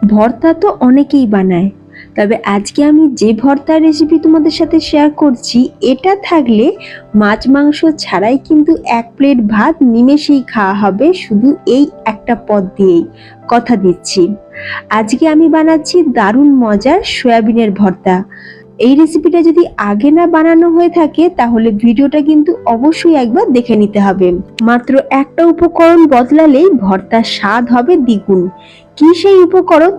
ভর্তা তো অনেকেই বানায়, তবে আজকে আমি যে ভর্তার রেসিপি তোমাদের সাথে শেয়ার করছি, এটা থাকলে মাছ মাংস ছাড়াই কিন্তু এক প্লেট ভাত নিমেষেই খাওয়া হবে, শুধু এই একটা পদ দিয়েই। কথা দিচ্ছি, আজকে আমি বানাচ্ছি দারুণ মজার সয়াবিনের ভর্তা। এই রেসিপিটা যদি আগে না বানানো হয়ে থাকে তাহলে ভিডিওটা কিন্তু অবশ্যই একবার দেখে নিতে হবে। মাত্র একটা উপকরণ বদলালেই ভর্তার স্বাদ হবে দ্বিগুণ। কি সেই উপকরণ,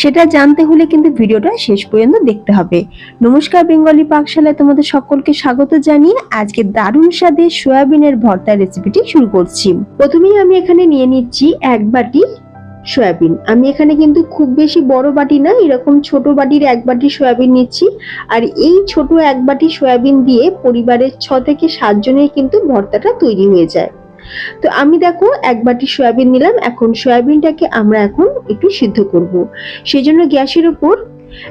সেটা জানতে হলে কিন্তু ভিডিওটা শেষ পর্যন্ত দেখতে হবে। নমস্কার, বেঙ্গলি পাকশালায় তোমাদের সকলকে স্বাগত জানিয়ে আজকে দারুণ স্বাদের সয়াবিনের ভর্তার রেসিপিটি শুরু করছি। প্রথমেই আমি এখানে নিয়ে নিচ্ছি এক বাটি সয়াবিন। আমি এখানে কিন্তু খুব বেশি বড় বাটি না, এরকম ছোট বাটির এক বাটি সয়াবিন নিচ্ছি। আর এই ছোট এক বাটি সয়াবিন দিয়ে পরিবারের 6 থেকে 7 জনের কিন্তু ভর্তাটা তৈরি হয়ে যায়। তো আমি দেখো এক বাটি সয়াবিন নিলাম। এখন সয়াবিনটাকে আমরা এখন একটু সিদ্ধ করব। সেজন্য গ্যাসের উপর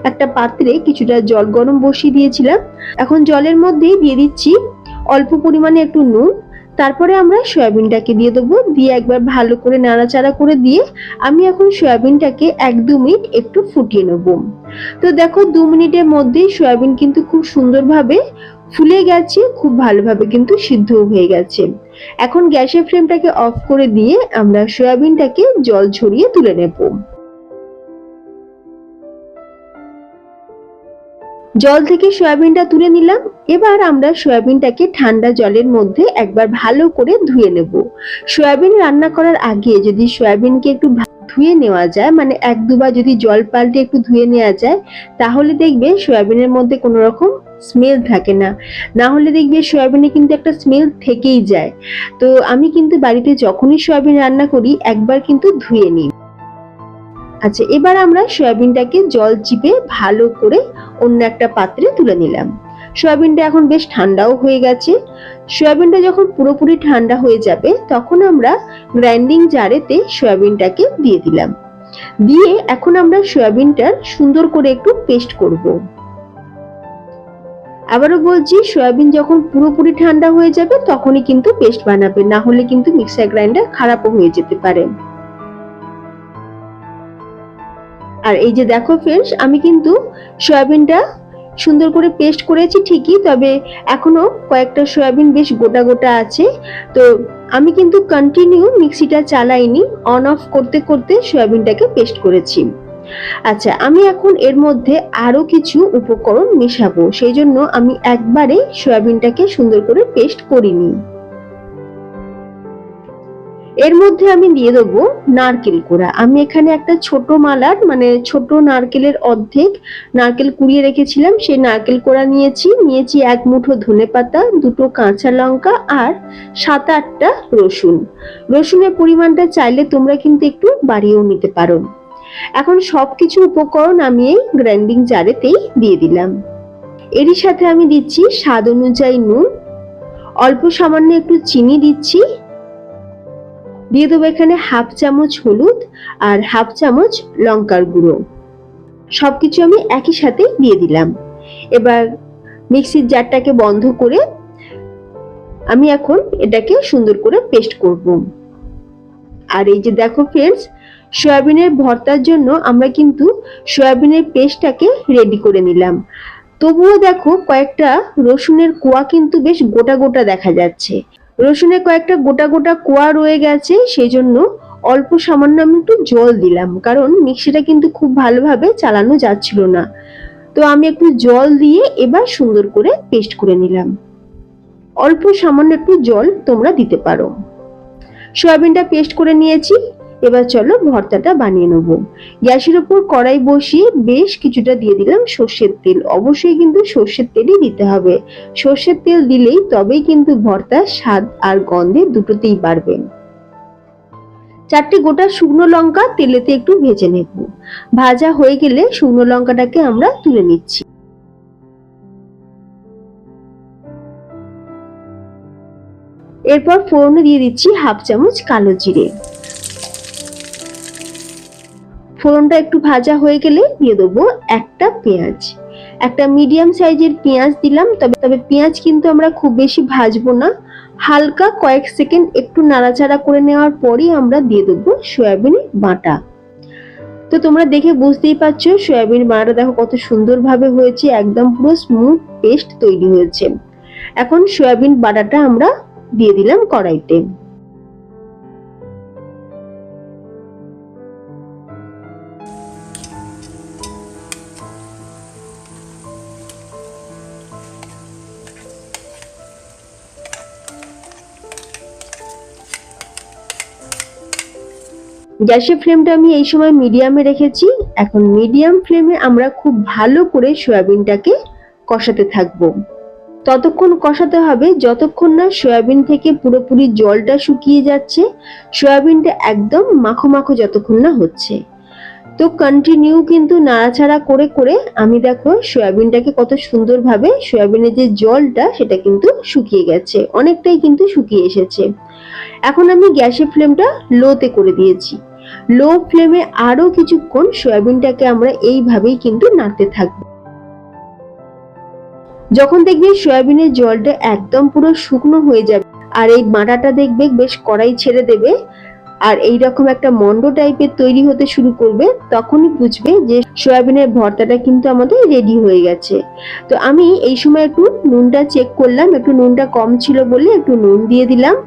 একটা পাত্রে কিছুটা জল গরম বসিয়ে দিয়েছিলাম। এখন জলের মধ্যেই দিয়ে দিচ্ছি অল্প পরিমাণে একটু নুন। তারপরে আমরা সয়াবিনটাকে দিয়ে দেবো, দিয়ে একবার ভালো করে নাড়াচাড়া করে দিয়ে আমি এখন সয়াবিনটাকে 1-2 মিনিট একটু ফুটিয়ে নেব। তো দেখো 2 মিনিটের মধ্যেই সয়াবিন কিন্তু খুব সুন্দরভাবে ফুলে গেছে, খুব ভালোভাবে কিন্তু সিদ্ধ হয়ে গেছে। এখন গ্যাসের ফ্লেমটাকে অফ করে দিয়ে আমরা সয়াবিনটাকে জল ঝরিয়ে তুলে নেব। জল থেকে সয়াবিনটা তুলে নিলাম। এবার আমরা সয়াবিনটাকে ঠান্ডা জলের মধ্যে একবার ভালো করে ধুয়ে নেব। সয়াবিন রান্না করার আগে যদি সয়াবিনকে একটু ধুয়ে নেওয়া যায়, মানে 1-2 বার যদি জল পাল্টে একটু ধুয়ে নেওয়া যায়, তাহলে দেখবে সয়াবিনের মধ্যে কোনো রকম স্মেল থাকে না। না হলে দেখবে সয়াবিনে কিন্তু একটা স্মেল থেকেই যায়। তো আমি কিন্তু বাড়িতে যখনই সয়াবিন রান্না করি একবার কিন্তু ধুয়ে নিই। আচ্ছা, এবার আমরা সয়াবিনটাকে জল চিপে ভালো করে অন্য একটা পাত্রে তুলে নিলাম। সয়াবিনটা এখন বেশ ঠান্ডাও হয়ে গেছে। সয়াবিনটা যখন পুরোপুরি ঠান্ডা হয়ে যাবে তখন আমরা গ্রাইন্ডিং জারেতে সয়াবিনটাকে দিয়ে দিলাম। দিয়ে এখন আমরা সয়াবিনটার সুন্দর করে একটু পেস্ট করব। আবারও বলছি, সয়াবিন যখন পুরোপুরি ঠান্ডা হয়ে যাবে তখনই কিন্তু পেস্ট বানাবে, না হলে কিন্তু মিক্সার গ্রাইন্ডার খারাপও হয়ে যেতে পারে। আর এই যে দেখো ফ্রেন্ডস, আমি কিন্তু সয়াবিনটা সুন্দর করে পেস্ট করেছি ঠিকই, তবে এখনো কয়েকটা সয়াবিন বেশ গোটা গোটা আছে। তো আমি কিন্তু কন্টিনিউ মিক্সিটা চালাইনি, অন অফ করতে করতে সয়াবিনটাকে পেস্ট করেছি। আচ্ছা, আমি এখন এর মধ্যে আরো কিছু উপকরণ মেশাবো, সেই জন্য আমি একবারে সয়াবিনটাকে সুন্দর করে পেস্ট করিনি। এর মধ্যে আমি দিয়ে দেবো নারকেল কোড়া। আমি এখানে একটা ছোট মালার, মানে ছোট নারকেলের অর্ধেক নারকেল কুড়িয়ে রেখেছিলাম, সেই নারকেল কোড়া নিয়েছি 1 মুঠো ধনেপাতা, 2টো কাঁচা লঙ্কা আর 7-8টা রসুন। রসুনের পরিমাণটা চাইলে তোমরা কিন্তু একটু বাড়িয়েও নিতে পারো। এখন সবকিছু উপকরণ আমি এই গ্রাইন্ডিং জারেতেই দিয়ে দিলাম। এরই সাথে আমি দিচ্ছি স্বাদ অনুযায়ী নুন, অল্প সামান্য একটু চিনি দিচ্ছি, দিয়ে দেবো এখানে 1/2 চামচ হলুদ আর 1/2 চামচ লঙ্কার গুঁড়ো। সবকিছু আমি একই সাথে দিয়ে দিলাম। এবার মিক্সির জারটাকে বন্ধ করে আমি এখন এটাকে সুন্দর করে পেস্ট করব। আর এই যে দেখো ফ্রেন্ডস, সয়াবিনের ভর্তার জন্য আমরা কিন্তু সয়াবিনের পেস্টটাকে রেডি করে নিলাম। তবুও দেখো কয়েকটা রসুনের কোয়া কিন্তু বেশ গোটা গোটা দেখা যাচ্ছে। রসুনে কয়েকটা গোটা গোটা কোয়া রয়ে গেছে, সেই জন্য অল্প সামান্য আমি একটু জল দিলাম, কারণ মিক্সিটা কিন্তু খুব ভালোভাবে চালানো যাচ্ছিল না। তো আমি একটু জল দিয়ে এবার সুন্দর করে পেস্ট করে নিলাম। অল্প সামান্য একটু জল তোমরা দিতে পারো। সয়াবিনটা পেস্ট করে নিয়েছি। এবার চলো ভর্তাটা বানিয়ে নেব। গ্যাসের উপর কড়াই বসিয়ে বেশ কিছুটা দিয়ে দিলাম সর্ষের তেল। অবশ্যই কিন্তু সর্ষের তেলই দিতে হবে। সর্ষের তেল দিলেই তবেই কিন্তু ভর্তার স্বাদ আর গন্ধে দুটোতেই বাড়বে। 4টে গোটা শুকনো লঙ্কা তেলেতে একটু ভেজে নেব। ভাজা হয়ে গেলে শুকনো লঙ্কাটাকে আমরা তুলে নিচ্ছি। এরপর ফোড়নে দিয়ে দিচ্ছি 1/2 চামচ কালো জিরে। ফোড়নটা একটু ভাজা হয়ে গেলে দিয়ে দেবো একটা পেঁয়াজ। একটা মিডিয়াম সাইজের পেঁয়াজ দিলাম, তবে পেঁয়াজ কিন্তু আমরা খুব বেশি ভাজবো না। হালকা কয়েক সেকেন্ড একটু নাড়াচাড়া করে নেওয়ার পরই আমরা দিয়ে দেবো সয়াবিনের বাটা। তো তো তোমরা দেখে বুঝতেই পারছো সয়াবিন বানাটা দেখো কত সুন্দরভাবে হয়েছে, একদম পুরো স্মুথ পেস্ট তৈরি হয়েছে। এখন সয়াবিন বাটাটা আমরা দিয়ে দিলাম কড়াইতে। গ্যাসের ফ্লেমটা আমি এই সময় মিডিয়ামে রেখেছি। এখন মিডিয়াম ফ্লেমে আমরা খুব ভালো করে সয়াবিনটাকে কষাতে থাকবো। ততক্ষণ কষাতে হবে যতক্ষণ না সয়াবিন থেকে পুরোপুরি জলটা শুকিয়ে যাচ্ছে, সয়াবিনটা একদম মাখো মাখো যতক্ষণ না হচ্ছে। তো কন্টিনিউ কিন্তু নাড়াচাড়া করে করে আমি দেখো সয়াবিনটাকে কত সুন্দরভাবে, সয়াবিনের যে জলটা সেটা কিন্তু শুকিয়ে গেছে, অনেকটাই কিন্তু শুকিয়ে এসেছে। এখন আমি গ্যাসের ফ্লেমটা লোতে করে দিয়েছি। লো ফ্লেমে আরো কিছুক্ষণ সয়াবিনটাকে আমরা এইভাবেই কিন্তু নাড়তে থাকবো। যখন দেখবে সয়াবিনের জলটা একদম পুরো শুকনো হয়ে যাবে আর এই বাটাটা দেখবে বেশ কড়াই ছেড়ে দেবে আর এইরকম একটা মন্ড টাইপের তৈরি হতে শুরু করবে, তখনই বুঝবে যে সয়াবিনের ভর্তাটা কিন্তু আমাদের রেডি হয়ে গেছে। তো আমি এই সময় একটু নুনটা চেক করলাম, একটু নুনটা কম ছিল বলে একটু নুন দিয়ে দিলাম।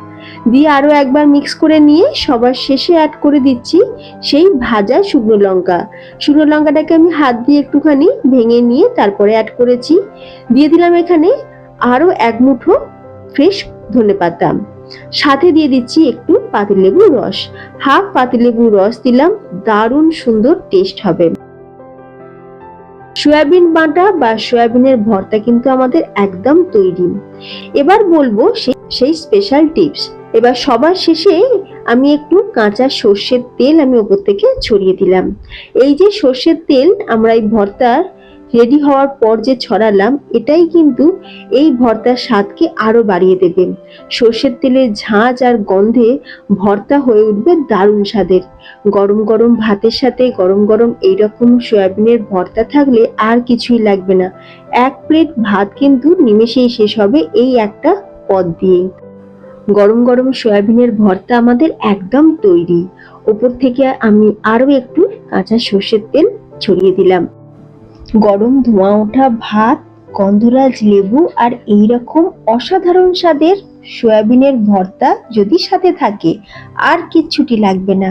দিয়ে আরো একবার মিক্স করে নিয়ে সবার শেষে অ্যাড করে দিচ্ছি সেই ভাজা শুকনো লঙ্কা। শুকনো লঙ্কাটাকে আমি হাত দিয়ে একটুখানি ভেঙে নিয়ে তারপরে অ্যাড করেছি। দিয়ে দিলাম এখানে আরো এক মুঠো ফ্রেশ ধনেপাতা, সাথে দিয়ে দিচ্ছি একটু পাতিলেবুর রস, হাফ পাতিলেবুর রস দিলাম, দারুণ সুন্দর টেস্ট হবে। সয়াবিন বাটা বা সয়াবিনের ভর্তা কিন্তু আমাদের একদম তৈরি। এবার বলবো সেই স্পেশাল টিপস। এবার সবার শেষে আমি একটু কাঁচা সর্ষের তেল আমি ওপর থেকে ছড়িয়ে দিলাম। এই যে সর্ষের তেল আমরা এই ভর্তা রেডি হওয়ার পর যে ছড়ালাম, এটাই কিন্তু এই ভর্তার স্বাদকে আরো বাড়িয়ে দেবে। সর্ষের তেলের ঝাঁঝ আর গন্ধে ভর্তা হয়ে উঠবে দারুণ স্বাদের। গরম গরম ভাতের সাথে গরম গরম এইরকম সয়াবিনের ভর্তা থাকলে আর কিছুই লাগবে না। এক প্লেট ভাত কিন্তু নিমেষেই শেষ হবে এই একটা পদ দিয়ে। গরম গরম সয়াবিনের ভর্তা আমাদের একদম তৈরি। উপর থেকে আমি আরো একটু কাঁচা সর্ষের তেল ছড়িয়ে দিলাম। গরম ধোঁয়া ওঠা ভাত, গন্ধরাজ লেবু আর এইরকম অসাধারণ স্বাদের সয়াবিনের ভর্তা যদি সাথে থাকে আর কিচ্ছুটি লাগবে না।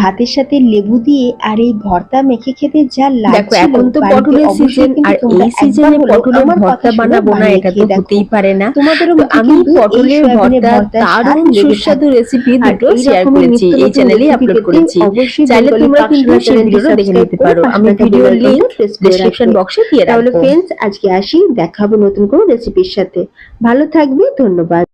ভাতের সাথে লেবু দিয়ে আর এই ভর্তা মেখে খেতে যা লাগছিল। এখন তো পটলের সিজন, আর এই সিজনে পটলের ভর্তা বানাবো না এটা তো হতেই পারে না। আমি পটলের ভর্তা দারুণ সুস্বাদু রেসিপি দুটো শেয়ার করেছি, এই চ্যানেলে আপলোড করেছি। চাইলে তোমরা কিন্তু সেই ভিডিওটা দেখে নিতে পারো, আমি ভিডিওর লিংক ডেসক্রিপশন বক্সে দিয়ে রাখবো। তাহলে ফ্রেন্ডস আজকে আসি, দেখাবো নতুন কোনো রেসিপির সাথে। ভালো থাকবে, ধন্যবাদ।